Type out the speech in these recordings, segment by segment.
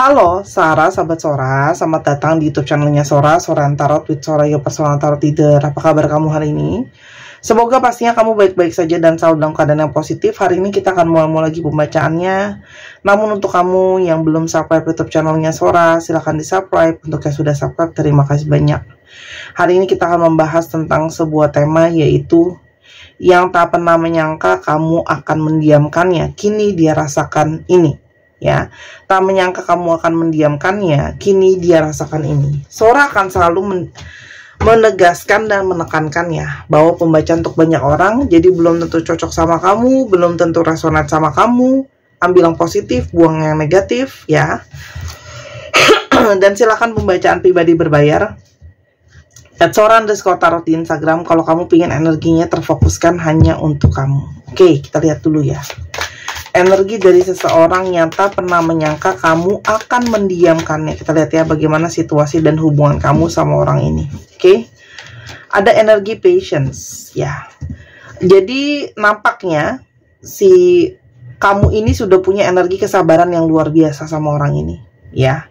Halo Sarah, sahabat Sora, selamat datang di YouTube channelnya Sora, Sora Tarot with Sora, your personal tarot reader. Apa kabar kamu hari ini? Semoga pastinya kamu baik-baik saja dan selalu dalam keadaan yang positif. Hari ini kita akan mulai lagi pembacaannya. Namun untuk kamu yang belum subscribe YouTube channelnya Sora, silahkan di subscribe. Untuk yang sudah subscribe, terima kasih banyak. Hari ini kita akan membahas tentang sebuah tema, yaitu yang tak pernah menyangka kamu akan mendiamkannya, kini dia rasakan ini. Ya, tak menyangka kamu akan mendiamkannya, kini dia rasakan ini. Sora akan selalu menegaskan dan menekankannya bahwa pembacaan untuk banyak orang, jadi belum tentu cocok sama kamu, belum tentu resonate sama kamu. Ambil yang positif, buang yang negatif, ya. Dan silakan pembacaan pribadi berbayar. @Sora_tarot di Instagram kalau kamu pengen energinya terfokuskan hanya untuk kamu. Oke, kita lihat dulu ya. Energi dari seseorang yang tak pernah menyangka kamu akan mendiamkannya. Kita lihat ya bagaimana situasi dan hubungan kamu sama orang ini. Oke. Ada energi patience ya. Jadi nampaknya si kamu ini sudah punya energi kesabaran yang luar biasa sama orang ini ya.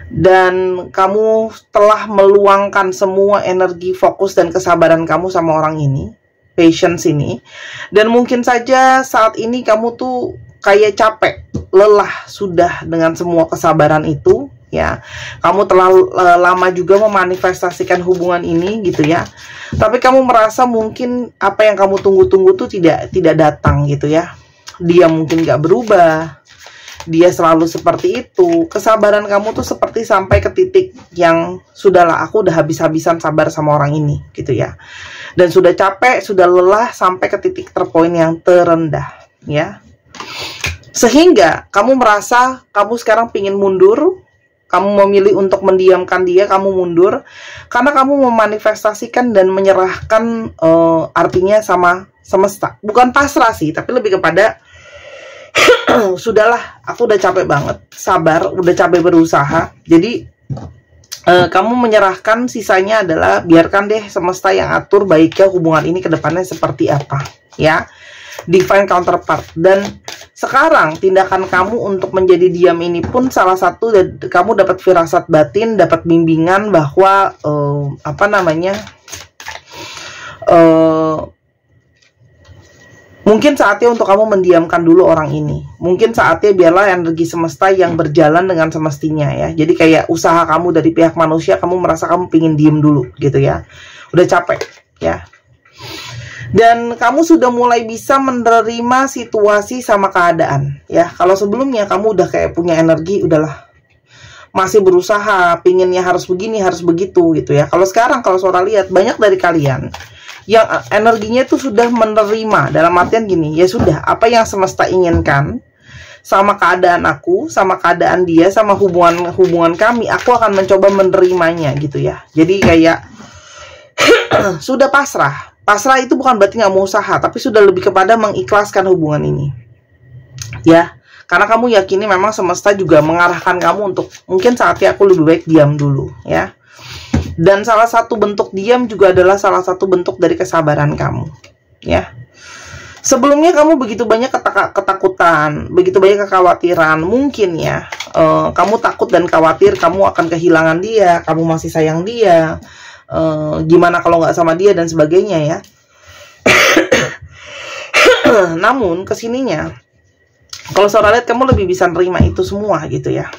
Dan kamu telah meluangkan semua energi, fokus dan kesabaran kamu sama orang ini, patience ini. Dan mungkin saja saat ini kamu tuh kayak capek, lelah sudah dengan semua kesabaran itu ya. Kamu terlalu lama juga memanifestasikan hubungan ini gitu ya. Tapi kamu merasa mungkin apa yang kamu tunggu-tunggu tuh tidak datang gitu ya. Dia mungkin gak berubah, dia selalu seperti itu. Kesabaran kamu tuh seperti sampai ke titik yang sudahlah, aku udah habis-habisan sabar sama orang ini gitu ya. Dan sudah capek, sudah lelah sampai ke titik terpoin yang terendah ya. Sehingga kamu merasa kamu sekarang pingin mundur. Kamu memilih untuk mendiamkan dia, kamu mundur karena kamu memanifestasikan dan menyerahkan, artinya sama semesta. Bukan pasrah sih, tapi lebih kepada sudahlah, aku udah capek banget, sabar, udah capek berusaha. Jadi kamu menyerahkan, sisanya adalah biarkan deh semesta yang atur baiknya hubungan ini ke depannya seperti apa ya. Divine counterpart. Dan sekarang tindakan kamu untuk menjadi diam ini pun salah satu, kamu dapat firasat batin, dapat bimbingan bahwa mungkin saatnya untuk kamu mendiamkan dulu orang ini. Mungkin saatnya biarlah energi semesta yang berjalan dengan semestinya ya. Jadi kayak usaha kamu dari pihak manusia, kamu merasa kamu pingin diem dulu gitu ya. Udah capek ya. Dan kamu sudah mulai bisa menerima situasi sama keadaan ya. Kalau sebelumnya kamu udah kayak punya energi, udahlah, masih berusaha, pinginnya harus begini, harus begitu gitu ya. Kalau sekarang, kalau Sora lihat, banyak dari kalian yang energinya itu sudah menerima, dalam artian gini, ya sudah, apa yang semesta inginkan sama keadaan aku, sama keadaan dia, sama hubungan kami, aku akan mencoba menerimanya gitu ya. Jadi kayak sudah pasrah. Pasrah itu bukan berarti nggak mau usaha, tapi sudah lebih kepada mengikhlaskan hubungan ini ya. Karena kamu yakini memang semesta juga mengarahkan kamu untuk mungkin saatnya aku lebih baik diam dulu ya. Dan salah satu bentuk diam juga adalah salah satu bentuk dari kesabaran kamu ya. Sebelumnya kamu begitu banyak ketakutan, begitu banyak kekhawatiran, mungkin ya. Kamu takut dan khawatir kamu akan kehilangan dia, kamu masih sayang dia, gimana kalau nggak sama dia dan sebagainya ya. Namun kesininya, kalau Sora lihat kamu lebih bisa nerima itu semua gitu ya.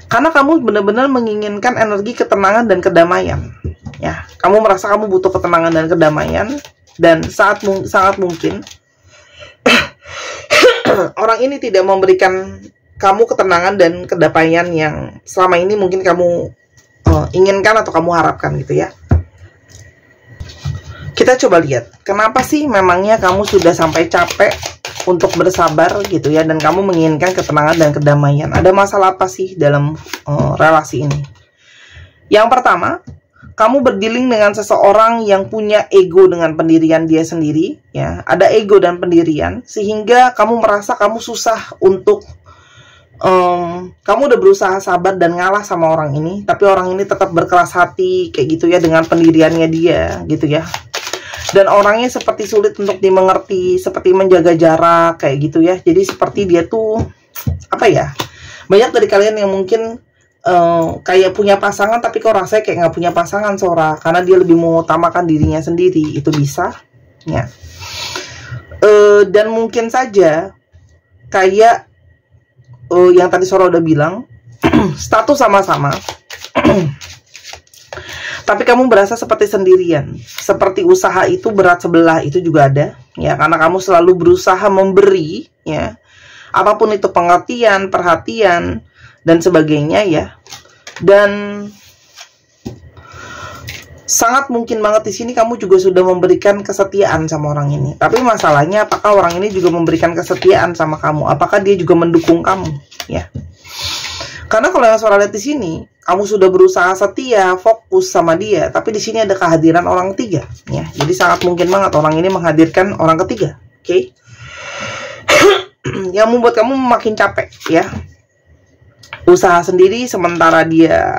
Karena kamu benar-benar menginginkan energi ketenangan dan kedamaian ya. Kamu merasa kamu butuh ketenangan dan kedamaian. Dan sangat mungkin orang ini tidak memberikan kamu ketenangan dan kedamaian yang selama ini mungkin kamu inginkan atau kamu harapkan gitu ya. Kita coba lihat, kenapa sih memangnya kamu sudah sampai capek untuk bersabar gitu ya, dan kamu menginginkan ketenangan dan kedamaian. Ada masalah apa sih dalam relasi ini? Yang pertama, kamu berdealing dengan seseorang yang punya ego dengan pendirian dia sendiri ya. Ada ego dan pendirian sehingga kamu merasa kamu susah untuk kamu udah berusaha sabar dan ngalah sama orang ini, tapi orang ini tetap berkeras hati kayak gitu ya, dengan pendiriannya dia gitu ya. Dan orangnya seperti sulit untuk dimengerti, seperti menjaga jarak kayak gitu ya. Jadi seperti dia tuh apa ya, Banyak dari kalian yang mungkin kayak punya pasangan tapi kok rasanya kayak nggak punya pasangan, Sora, karena dia lebih mengutamakan dirinya sendiri. Itu bisa ya. Dan mungkin saja kayak yang tadi Sora udah bilang, status sama-sama tapi kamu berasa seperti sendirian, seperti usaha itu berat sebelah. Itu juga ada ya, karena kamu selalu berusaha memberi ya, apapun itu, pengertian, perhatian dan sebagainya ya. Dan sangat mungkin banget di sini kamu juga sudah memberikan kesetiaan sama orang ini. Tapi masalahnya, apakah orang ini juga memberikan kesetiaan sama kamu? Apakah dia juga mendukung kamu? Ya. Karena kalau yang Sora lihat di sini, kamu sudah berusaha setia, fokus sama dia, tapi di sini ada kehadiran orang ketiga. Ya. Jadi sangat mungkin banget orang ini menghadirkan orang ketiga. Oke? Yang membuat kamu makin capek, ya. Usaha sendiri sementara dia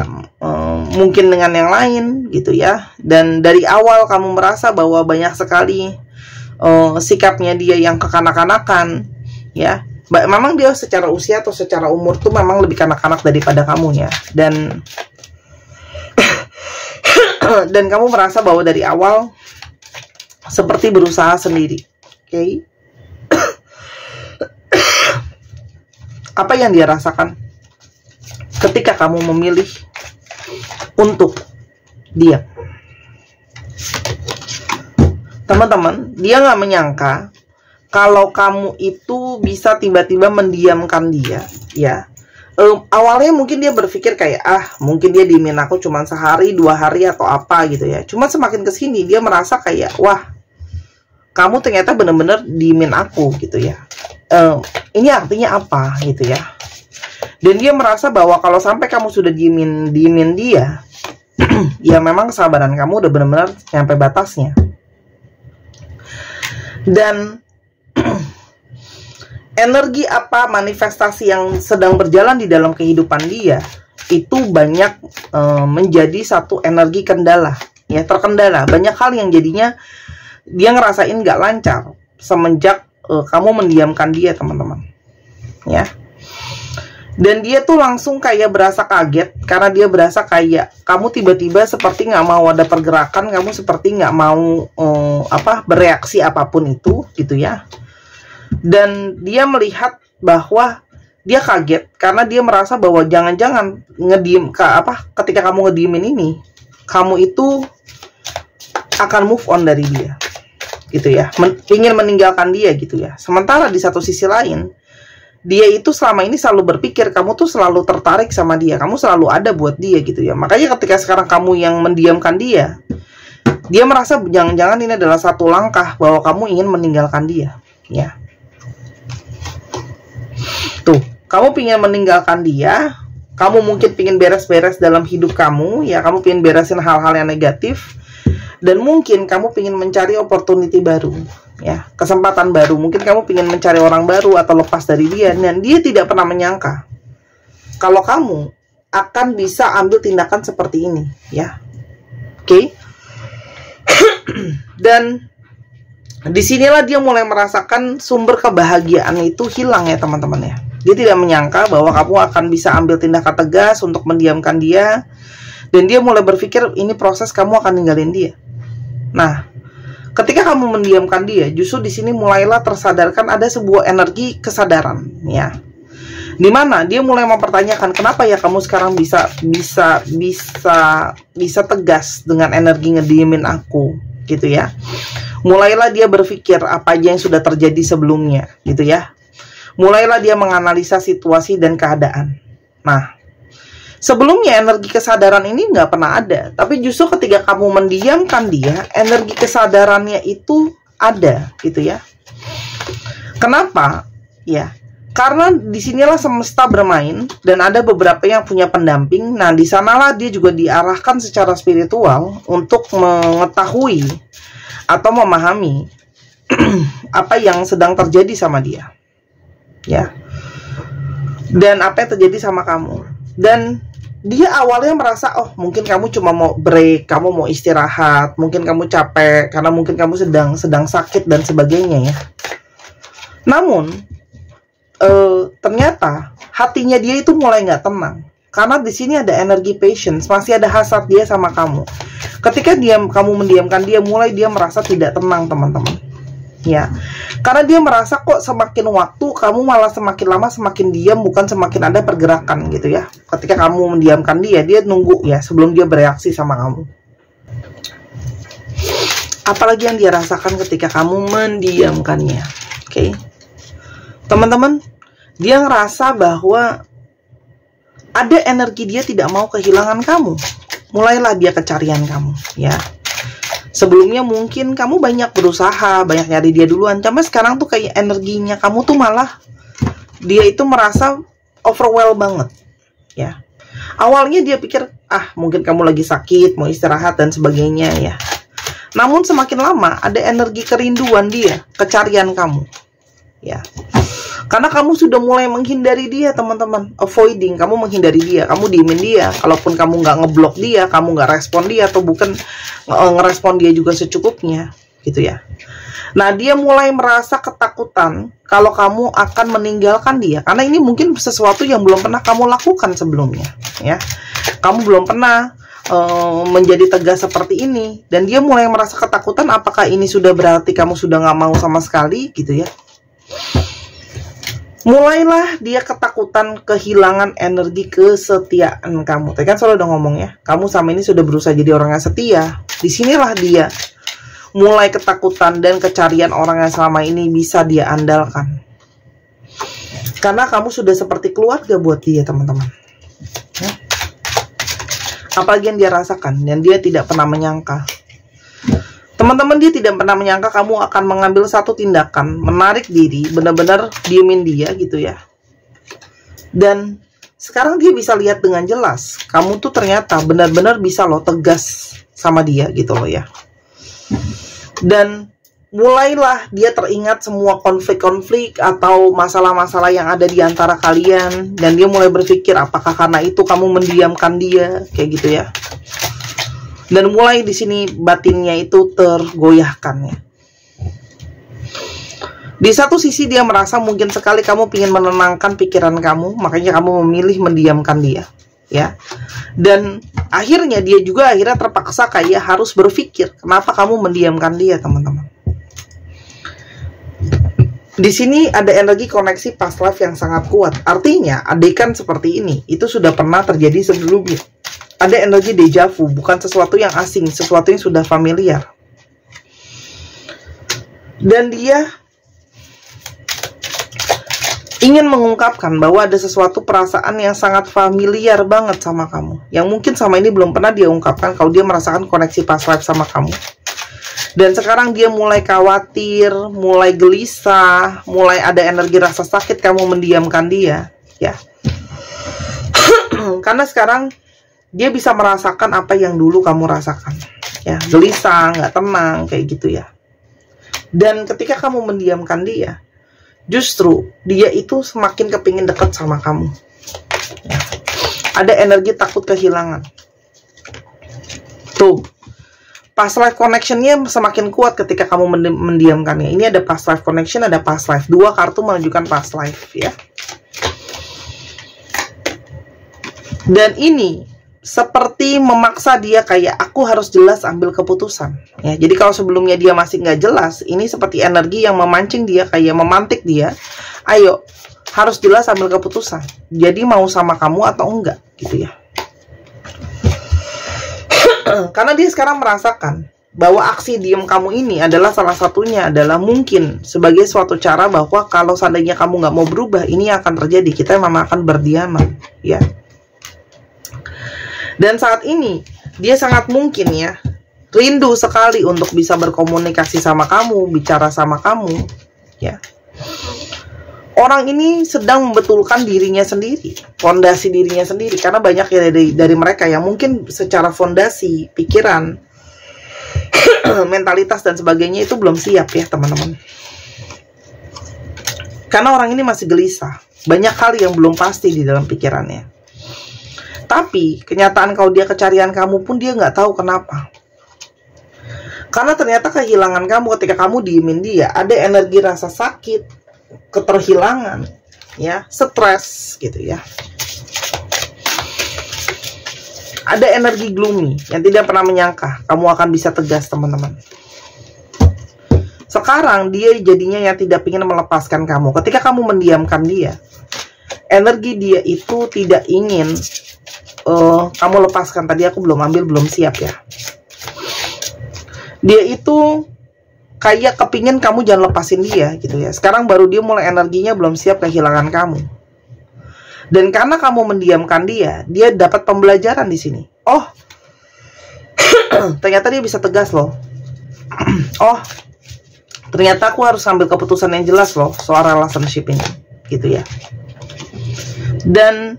mungkin dengan yang lain gitu ya. Dan dari awal kamu merasa bahwa banyak sekali sikapnya dia yang kekanak-kanakan ya. Memang dia secara usia atau secara umur tuh memang lebih kanak-kanak daripada kamu ya. Dan dan kamu merasa bahwa dari awal seperti berusaha sendiri. Oke. Apa yang dia rasakan ketika kamu memilih untuk diam? Teman-teman, dia nggak menyangka kalau kamu itu bisa tiba-tiba mendiamkan dia, ya. Awalnya mungkin dia berpikir kayak, mungkin dia diemin aku cuma sehari, 2 hari atau apa gitu ya. Cuma semakin kesini dia merasa kayak, wah, kamu ternyata bener-bener diemin aku gitu ya. Ini artinya apa gitu ya. Dan dia merasa bahwa kalau sampai kamu sudah diemin dia, ya memang kesabaran kamu udah benar-benar nyampe batasnya. Dan energi apa, manifestasi yang sedang berjalan di dalam kehidupan dia itu banyak menjadi satu energi kendala, ya, terkendala. Banyak hal yang jadinya dia ngerasain nggak lancar semenjak kamu mendiamkan dia, teman-teman, ya. Dan dia tuh langsung kayak berasa kaget, karena dia berasa kayak kamu tiba-tiba seperti nggak mau ada pergerakan, kamu seperti nggak mau bereaksi apapun itu gitu ya. Dan dia melihat bahwa dia kaget karena dia merasa bahwa jangan-jangan ketika kamu ngediemin ini, kamu itu akan move on dari dia gitu ya, ingin meninggalkan dia gitu ya. Sementara di satu sisi lain, dia itu selama ini selalu berpikir kamu tuh selalu tertarik sama dia, kamu selalu ada buat dia gitu ya. Makanya ketika sekarang kamu yang mendiamkan dia, dia merasa jangan-jangan ini adalah satu langkah bahwa kamu ingin meninggalkan dia, ya. Tuh, kamu ingin meninggalkan dia, kamu mungkin ingin beres-beres dalam hidup kamu, ya, kamu ingin beresin hal-hal yang negatif, dan mungkin kamu ingin mencari opportunity baru, ya, kesempatan baru. Mungkin kamu ingin mencari orang baru atau lepas dari dia, dan dia tidak pernah menyangka kalau kamu akan bisa ambil tindakan seperti ini, ya. Oke. Dan disinilah dia mulai merasakan sumber kebahagiaan itu hilang ya, teman-teman ya. Dia tidak menyangka bahwa kamu akan bisa ambil tindakan tegas untuk mendiamkan dia, dan dia mulai berpikir ini proses kamu akan ninggalin dia. Nah, ketika kamu mendiamkan dia, justru di sini mulailah tersadarkan ada sebuah energi kesadaran, ya. Dimana dia mulai mempertanyakan kenapa ya kamu sekarang bisa tegas dengan energi ngediemin aku, gitu ya. Mulailah dia berpikir apa aja yang sudah terjadi sebelumnya, gitu ya. Mulailah dia menganalisa situasi dan keadaan. Nah, sebelumnya energi kesadaran ini nggak pernah ada, tapi justru ketika kamu mendiamkan dia, energi kesadarannya itu ada, gitu ya. Kenapa? Ya, karena disinilah semesta bermain dan ada beberapa yang punya pendamping. Nah, di sanalah dia juga diarahkan secara spiritual untuk mengetahui atau memahami apa yang sedang terjadi sama dia, ya. Dan apa yang terjadi sama kamu. Dan dia awalnya merasa, oh mungkin kamu cuma mau break, kamu mau istirahat, mungkin kamu capek, karena mungkin kamu sedang sakit dan sebagainya ya. Namun, ternyata hatinya dia itu mulai nggak tenang. Karena di sini ada energi patience, masih ada hasrat dia sama kamu. Ketika kamu mendiamkan dia, mulai dia merasa tidak tenang, teman-teman. Ya, karena dia merasa kok semakin waktu kamu malah semakin lama semakin diam, bukan semakin ada pergerakan gitu ya. Ketika kamu mendiamkan dia nunggu ya sebelum dia bereaksi sama kamu. Apalagi yang dia rasakan ketika kamu mendiamkannya. Oke. Teman-teman, dia ngerasa bahwa ada energi dia tidak mau kehilangan kamu. Mulailah dia kecarian kamu, ya. Sebelumnya mungkin kamu banyak berusaha, banyak nyari dia duluan. Tapi sekarang tuh kayak energinya kamu tuh malah dia itu merasa overwhelmed banget, ya. Awalnya dia pikir, mungkin kamu lagi sakit, mau istirahat dan sebagainya, ya. Namun semakin lama ada energi kerinduan dia, kecarian kamu, ya. Karena kamu sudah mulai menghindari dia, teman-teman. Avoiding, kamu menghindari dia, kamu diemin dia. Kalaupun kamu nggak ngeblok dia, kamu nggak respon dia, atau bukan ngerespon dia juga secukupnya, gitu ya. Nah, dia mulai merasa ketakutan kalau kamu akan meninggalkan dia. Karena ini mungkin sesuatu yang belum pernah kamu lakukan sebelumnya, ya. Kamu belum pernah menjadi tegas seperti ini. Dan dia mulai merasa ketakutan, apakah ini sudah berarti kamu sudah nggak mau sama sekali, gitu ya. Mulailah dia ketakutan kehilangan energi kesetiaan kamu. Tadi kan selalu udah ngomong ya, kamu sama ini sudah berusaha jadi orang yang setia. Disinilah dia mulai ketakutan dan kecarian orang yang selama ini bisa dia andalkan. Karena kamu sudah seperti keluarga buat dia, teman-teman. Ya. Apalagi yang dia rasakan dan dia tidak pernah menyangka. Teman-teman, dia tidak pernah menyangka kamu akan mengambil satu tindakan, menarik diri, benar-benar diemin dia gitu ya. Dan sekarang dia bisa lihat dengan jelas, kamu tuh ternyata benar-benar bisa loh tegas sama dia gitu loh ya. Dan mulailah dia teringat semua konflik-konflik atau masalah-masalah yang ada di antara kalian. Dan dia mulai berpikir, apakah karena itu kamu mendiamkan dia, kayak gitu ya. Dan mulai di sini batinnya itu tergoyahkan ya. Di satu sisi dia merasa mungkin sekali kamu ingin menenangkan pikiran kamu, makanya kamu memilih mendiamkan dia, ya. Dan akhirnya dia juga terpaksa kayak harus berpikir, kenapa kamu mendiamkan dia, teman-teman. Di sini ada energi koneksi past life yang sangat kuat. Artinya, adegan seperti ini itu sudah pernah terjadi sebelumnya. Ada energi deja vu, bukan sesuatu yang asing, sesuatu yang sudah familiar. Dan dia ingin mengungkapkan bahwa ada sesuatu perasaan yang sangat familiar banget sama kamu, yang mungkin sama ini belum pernah dia ungkapkan kalau dia merasakan koneksi past life sama kamu. Dan sekarang dia mulai khawatir, mulai gelisah, mulai ada energi rasa sakit kamu mendiamkan dia, ya. Karena sekarang dia bisa merasakan apa yang dulu kamu rasakan, ya, gelisah, nggak tenang, kayak gitu ya. Dan ketika kamu mendiamkan dia, justru dia itu semakin kepingin dekat sama kamu. Ya. Ada energi takut kehilangan. Tuh, past life connection-nya semakin kuat ketika kamu mendiamkannya. Ini ada past life connection, ada past life. Dua kartu menunjukkan past life, ya. Dan ini seperti memaksa dia kayak aku harus jelas ambil keputusan ya. Jadi kalau sebelumnya dia masih nggak jelas, ini seperti energi yang memancing dia, kayak memantik dia, ayo harus jelas ambil keputusan, jadi mau sama kamu atau enggak gitu ya. Karena dia sekarang merasakan bahwa aksi diem kamu ini adalah salah satunya adalah mungkin sebagai suatu cara bahwa kalau seandainya kamu nggak mau berubah, ini akan terjadi, kita memang akan berdiaman ya. Dan saat ini dia sangat mungkin ya rindu sekali untuk bisa berkomunikasi sama kamu, bicara sama kamu, ya. Orang ini sedang membetulkan dirinya sendiri, fondasi dirinya sendiri, karena banyak ya dari mereka yang mungkin secara fondasi, pikiran, mentalitas dan sebagainya itu belum siap ya, teman-teman. Karena orang ini masih gelisah, banyak hal yang belum pasti di dalam pikirannya. Tapi kenyataan kalau dia kecarian kamu pun dia nggak tahu kenapa. Karena ternyata kehilangan kamu ketika kamu diemin dia, ada energi rasa sakit, keterhilangan, ya, stres gitu ya. Ada energi gloomy yang tidak pernah menyangka kamu akan bisa tegas, teman-teman. Sekarang dia jadinya yang tidak ingin melepaskan kamu. Ketika kamu mendiamkan dia, energi dia itu tidak ingin kamu lepaskan. Tadi aku belum ambil, belum siap ya. Dia itu kayak kepingin kamu jangan lepasin dia gitu ya. Sekarang baru dia mulai energinya belum siap kehilangan kamu. Dan karena kamu mendiamkan dia, dia dapat pembelajaran di sini. Oh, ternyata dia bisa tegas loh. Oh, ternyata aku harus ambil keputusan yang jelas loh soal relationship ini, gitu ya. Dan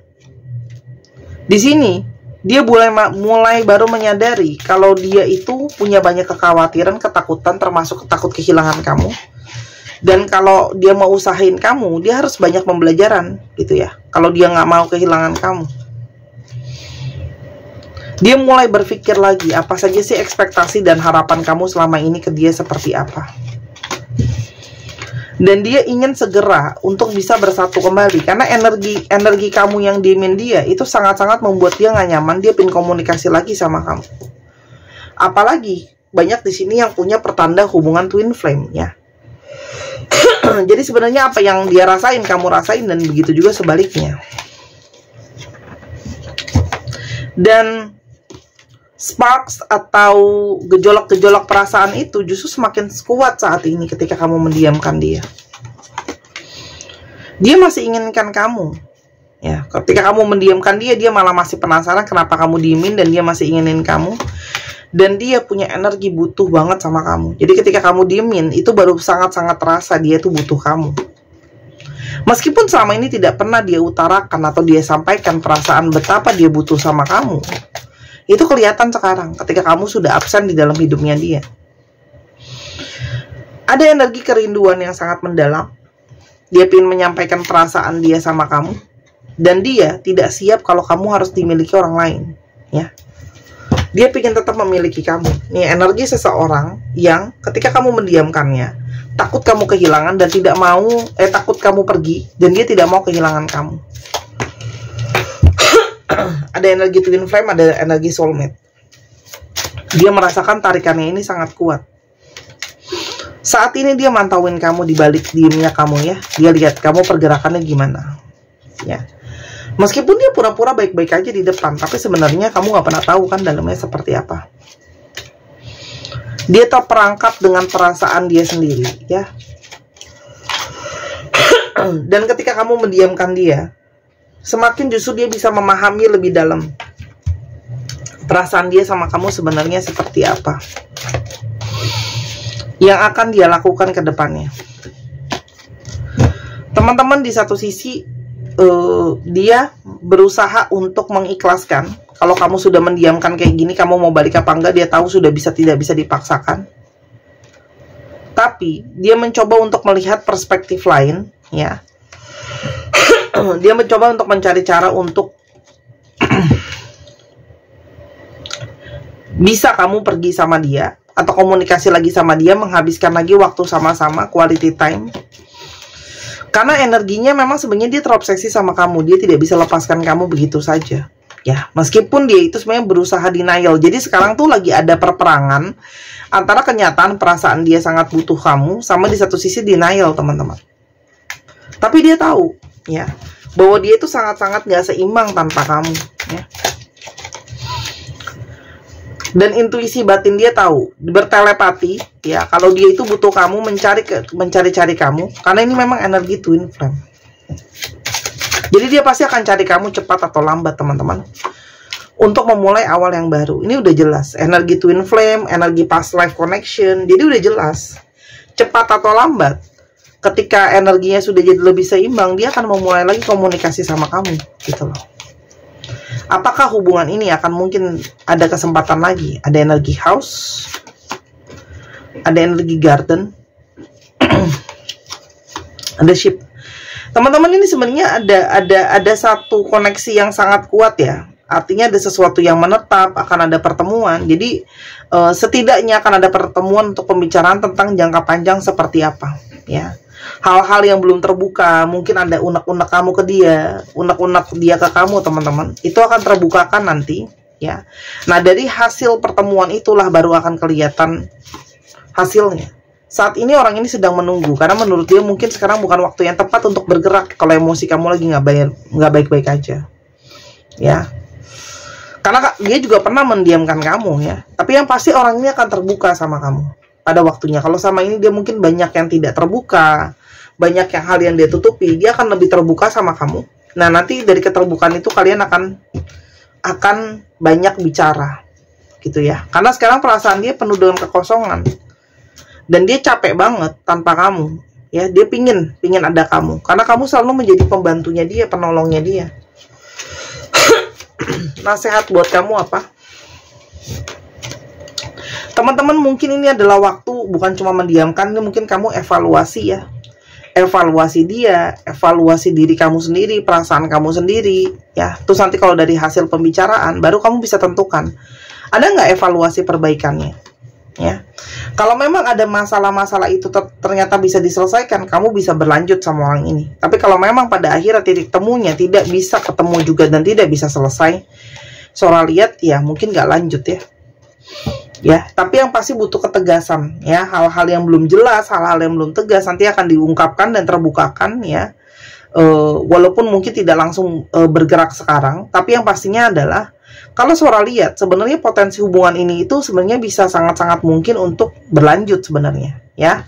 di sini dia mulai baru menyadari kalau dia itu punya banyak kekhawatiran, ketakutan, termasuk takut kehilangan kamu. Dan kalau dia mau usahain kamu, dia harus banyak pembelajaran gitu ya. Kalau dia nggak mau kehilangan kamu, dia mulai berpikir lagi, apa saja sih ekspektasi dan harapan kamu selama ini ke dia seperti apa. Dan dia ingin segera untuk bisa bersatu kembali, karena energi kamu yang diemin dia itu sangat-sangat membuat dia nggak nyaman. Dia pengen komunikasi lagi sama kamu. Apalagi banyak di sini yang punya pertanda hubungan twin flame ya. Jadi sebenarnya apa yang dia rasain, kamu rasain, dan begitu juga sebaliknya. Dan sparks atau gejolak-gejolak perasaan itu justru semakin kuat saat ini ketika kamu mendiamkan dia. Dia masih inginkan kamu. Ya, ketika kamu mendiamkan dia, dia malah masih penasaran kenapa kamu diemin, dan dia masih inginin kamu. Dan dia punya energi butuh banget sama kamu. Jadi ketika kamu diemin, itu baru sangat-sangat terasa dia tuh butuh kamu. Meskipun selama ini tidak pernah dia utarakan atau dia sampaikan perasaan betapa dia butuh sama kamu, itu kelihatan sekarang ketika kamu sudah absen di dalam hidupnya dia. Ada energi kerinduan yang sangat mendalam. Dia ingin menyampaikan perasaan dia sama kamu, dan dia tidak siap kalau kamu harus dimiliki orang lain ya. Dia ingin tetap memiliki kamu. Ini energi seseorang yang ketika kamu mendiamkannya, takut kamu kehilangan dan tidak mau, takut kamu pergi, dan dia tidak mau kehilangan kamu. Ada energi twin flame, ada energi soulmate. Dia merasakan tarikannya ini sangat kuat. Saat ini dia mantauin kamu di balik diemnya kamu ya. Dia lihat kamu pergerakannya gimana ya. Meskipun dia pura-pura baik-baik aja di depan, tapi sebenarnya kamu nggak pernah tahu kan dalamnya seperti apa. Dia terperangkap dengan perasaan dia sendiri ya. Dan ketika kamu mendiamkan dia, semakin justru dia bisa memahami lebih dalam perasaan dia sama kamu sebenarnya seperti apa, yang akan dia lakukan ke depannya. Teman-teman, di satu sisi dia berusaha untuk mengikhlaskan. Kalau kamu sudah mendiamkan kayak gini, kamu mau balik apa enggak, dia tahu sudah tidak bisa dipaksakan. Tapi dia mencoba untuk melihat perspektif lain ya. Dia mencoba untuk mencari cara untuk bisa kamu pergi sama dia, atau komunikasi lagi sama dia, menghabiskan lagi waktu sama-sama, quality time. Karena energinya memang sebenarnya dia terobsesi sama kamu. Dia tidak bisa lepaskan kamu begitu saja ya. Meskipun dia itu sebenarnya berusaha denial. Jadi sekarang tuh lagi ada perperangan antara kenyataan perasaan dia sangat butuh kamu, sama di satu sisi denial, teman-teman. Tapi dia tahu ya, bahwa dia itu sangat-sangat gak seimbang tanpa kamu ya. Dan intuisi batin dia tahu, bertelepati ya, kalau dia itu butuh kamu, mencari-cari kamu, karena ini memang energi twin flame. Jadi dia pasti akan cari kamu cepat atau lambat, teman-teman, untuk memulai awal yang baru. Ini udah jelas, energi twin flame, energi past life connection. Jadi udah jelas, cepat atau lambat, ketika energinya sudah jadi lebih seimbang, dia akan memulai lagi komunikasi sama kamu gitu loh. Apakah hubungan ini akan mungkin ada kesempatan lagi? Ada energi house, ada energi garden, ada ship. Teman-teman, ini sebenarnya ada satu koneksi yang sangat kuat ya. Artinya ada sesuatu yang menetap, akan ada pertemuan. Jadi setidaknya akan ada pertemuan untuk pembicaraan tentang jangka panjang seperti apa ya. hal-hal yang belum terbuka, mungkin ada unek-unek kamu ke dia, unek-unek dia ke kamu, teman-teman, itu akan terbukakan nanti, ya. Nah, dari hasil pertemuan itulah baru akan kelihatan hasilnya. Saat ini orang ini sedang menunggu, karena menurut dia mungkin sekarang bukan waktu yang tepat untuk bergerak kalau emosi kamu lagi nggak baik-baik aja, ya. Karena dia juga pernah mendiamkan kamu, ya. Tapi yang pasti orang ini akan terbuka sama kamu pada waktunya. Kalau sama ini dia mungkin banyak yang tidak terbuka, banyak yang hal yang dia tutupi, dia akan lebih terbuka sama kamu. Nah, nanti dari keterbukaan itu kalian akan banyak bicara, gitu ya. Karena sekarang perasaan dia penuh dengan kekosongan. Dan dia capek banget tanpa kamu, ya. Dia pingin ada kamu, karena kamu selalu menjadi pembantunya dia, penolongnya dia. Nasihat buat kamu apa? Teman-teman, mungkin ini adalah waktu bukan cuma mendiamkan, ini mungkin kamu evaluasi, ya. Evaluasi dia, evaluasi diri kamu sendiri, perasaan kamu sendiri, ya. Terus nanti kalau dari hasil pembicaraan baru kamu bisa tentukan ada nggak evaluasi perbaikannya, ya. Kalau memang ada masalah-masalah itu ternyata bisa diselesaikan, kamu bisa berlanjut sama orang ini. Tapi kalau memang pada akhirnya titik temunya tidak bisa ketemu juga dan tidak bisa selesai, Sora lihat ya mungkin nggak lanjut, ya. Ya, tapi yang pasti butuh ketegasan, ya. Hal-hal yang belum jelas, hal-hal yang belum tegas nanti akan diungkapkan dan terbukakan, ya. Walaupun mungkin tidak langsung bergerak sekarang, tapi yang pastinya adalah kalau Sora lihat sebenarnya potensi hubungan ini itu sebenarnya bisa sangat-sangat mungkin untuk berlanjut sebenarnya, ya.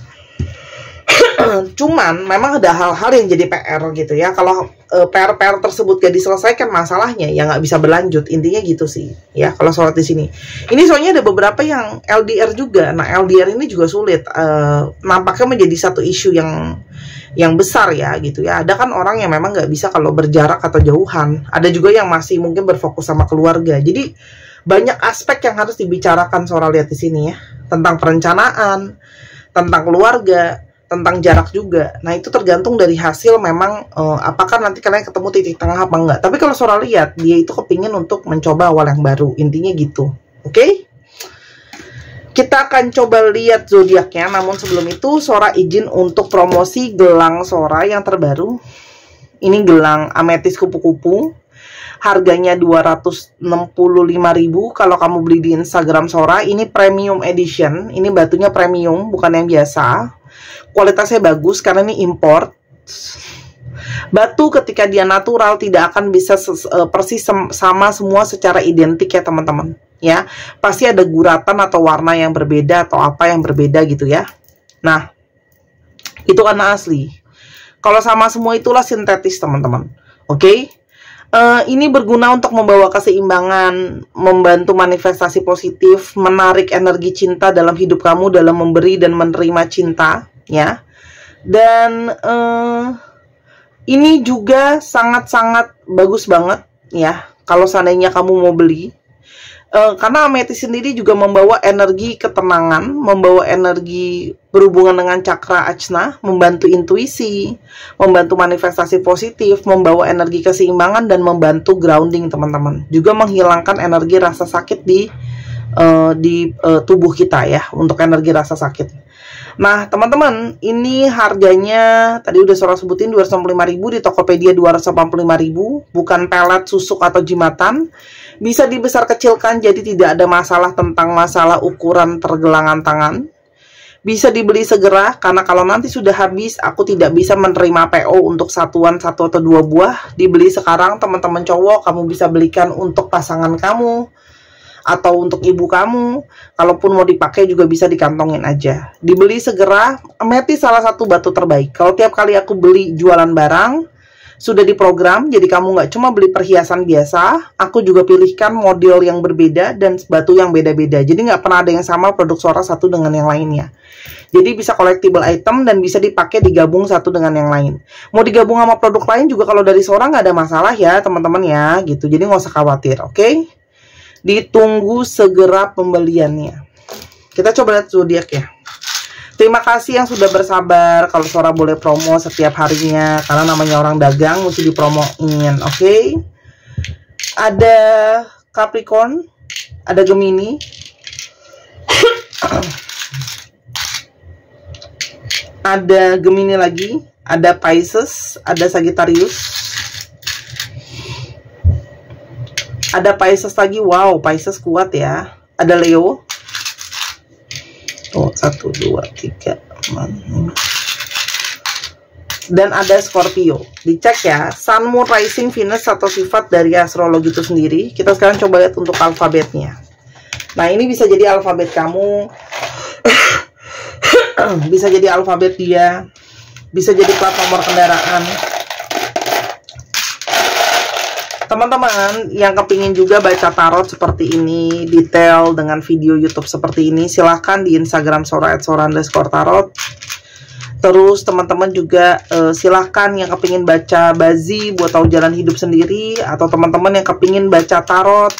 Cuman memang ada hal-hal yang jadi PR gitu, ya. Kalau PR tersebut gak diselesaikan masalahnya, ya nggak bisa berlanjut, intinya gitu sih, ya. Kalau Sora di sini, ini soalnya ada beberapa yang LDR juga. Nah, LDR ini juga sulit, nampaknya menjadi satu isu yang besar, ya, gitu ya. Ada kan orang yang memang nggak bisa kalau berjarak atau jauhan. Ada juga yang masih mungkin berfokus sama keluarga. Jadi banyak aspek yang harus dibicarakan Sora lihat di sini, ya. Tentang perencanaan, tentang keluarga, tentang jarak juga. Nah, itu tergantung dari hasil memang apakah nanti kalian ketemu titik tengah apa enggak. Tapi kalau Sora lihat dia itu kepingin untuk mencoba awal yang baru. Intinya gitu. Oke? Kita akan coba lihat zodiaknya, namun sebelum itu Sora izin untuk promosi gelang Sora yang terbaru. Ini gelang ametis kupu-kupu. Harganya 265.000 kalau kamu beli di Instagram Sora. Ini premium edition. Ini batunya premium, bukan yang biasa. Kualitasnya bagus karena ini import. Batu ketika dia natural tidak akan bisa persis sama semua secara identik, ya teman-teman, ya. Pasti ada guratan atau warna yang berbeda atau apa yang berbeda gitu, ya. Nah, itu karena asli. Kalau sama semua itulah sintetis, teman-teman. Oke? Ini berguna untuk membawa keseimbangan, membantu manifestasi positif, menarik energi cinta dalam hidup kamu, dalam memberi dan menerima cinta, ya. Dan ini juga sangat-sangat bagus banget, ya, kalau seandainya kamu mau beli. Karena ametis sendiri juga membawa energi ketenangan, membawa energi berhubungan dengan cakra ajna, membantu intuisi, membantu manifestasi positif, membawa energi keseimbangan, dan membantu grounding, teman-teman. Juga menghilangkan energi rasa sakit di tubuh kita, ya, untuk energi rasa sakit. Nah, teman-teman, ini harganya tadi udah Sora sebutin 265.000, di Tokopedia 285.000, bukan pelet, susuk atau jimatan. Bisa dibesar kecilkan, jadi tidak ada masalah tentang masalah ukuran pergelangan tangan. Bisa dibeli segera, karena kalau nanti sudah habis, aku tidak bisa menerima PO untuk satuan 1 atau 2 buah. Dibeli sekarang, teman-teman cowok, kamu bisa belikan untuk pasangan kamu atau untuk ibu kamu. Kalaupun mau dipakai juga bisa dikantongin aja. Dibeli segera. Ametis salah satu batu terbaik. Kalau tiap kali aku beli jualan barang, sudah diprogram, jadi kamu nggak cuma beli perhiasan biasa, aku juga pilihkan model yang berbeda dan batu yang beda-beda. Jadi nggak pernah ada yang sama produk Sora satu dengan yang lainnya. Jadi bisa collectible item dan bisa dipakai digabung satu dengan yang lain. Mau digabung sama produk lain juga kalau dari Sora nggak ada masalah, ya teman-teman, ya, gitu. Jadi nggak usah khawatir, oke? Ditunggu segera pembeliannya. Kita coba lihat zodiak, ya. Terima kasih yang sudah bersabar. Kalau Sora boleh promo setiap harinya, karena namanya orang dagang mesti dipromoin, oke? Ada Capricorn, ada Gemini, ada Gemini lagi, ada Pisces, ada Sagittarius, ada Pisces lagi. Wow, Pisces kuat ya. Ada Leo. Oh, 1, 2, 3, 4, 5. Dan ada Scorpio. Dicek ya, Sun, Moon, Rising, Venus atau sifat dari astrologi itu sendiri. Kita sekarang coba lihat untuk alfabetnya. Nah, ini bisa jadi alfabet kamu, bisa jadi alfabet dia, bisa jadi plat nomor kendaraan. Teman-teman yang kepingin juga baca tarot seperti ini, detail dengan video YouTube seperti ini, silahkan di Instagram @sora_tarot. Terus teman-teman juga silahkan yang kepingin baca bazi buat tahu jalan hidup sendiri, atau teman-teman yang kepingin baca tarot,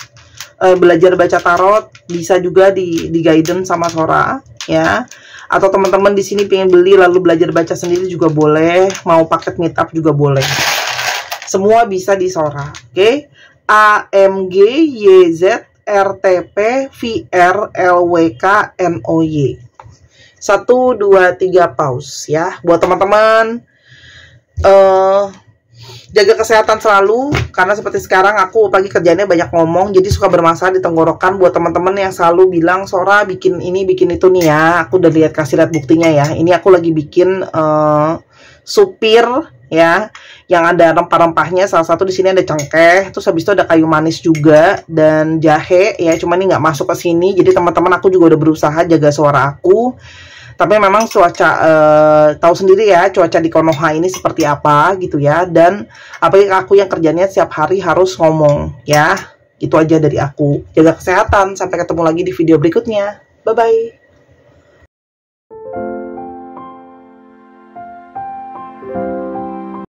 belajar baca tarot, bisa juga di guidance sama Sora ya. Atau teman-teman di sini pengen beli lalu belajar baca sendiri juga boleh, mau paket meetup juga boleh. Semua bisa di Sora, oke? AMGYZRTPVRLWKNOY. 1, 2, 3 pause ya. Buat teman-teman jaga kesehatan selalu, karena seperti sekarang aku pagi kerjanya banyak ngomong, jadi suka bermasalah di tenggorokan. Buat teman-teman yang selalu bilang, Sora bikin ini bikin itu nih ya, aku udah kasih lihat buktinya ya. Ini aku lagi bikin supir ya, yang ada rempah-rempahnya. Salah satu di sini ada cengkeh, terus habis itu ada kayu manis juga dan jahe ya. Cuman ini nggak masuk ke sini, jadi teman-teman aku juga udah berusaha jaga suara aku. Tapi memang cuaca, tahu sendiri ya, cuaca di Konoha ini seperti apa gitu ya. Dan apalagi aku yang kerjanya setiap hari harus ngomong ya. Itu aja dari aku. Jaga kesehatan, sampai ketemu lagi di video berikutnya. Bye-bye.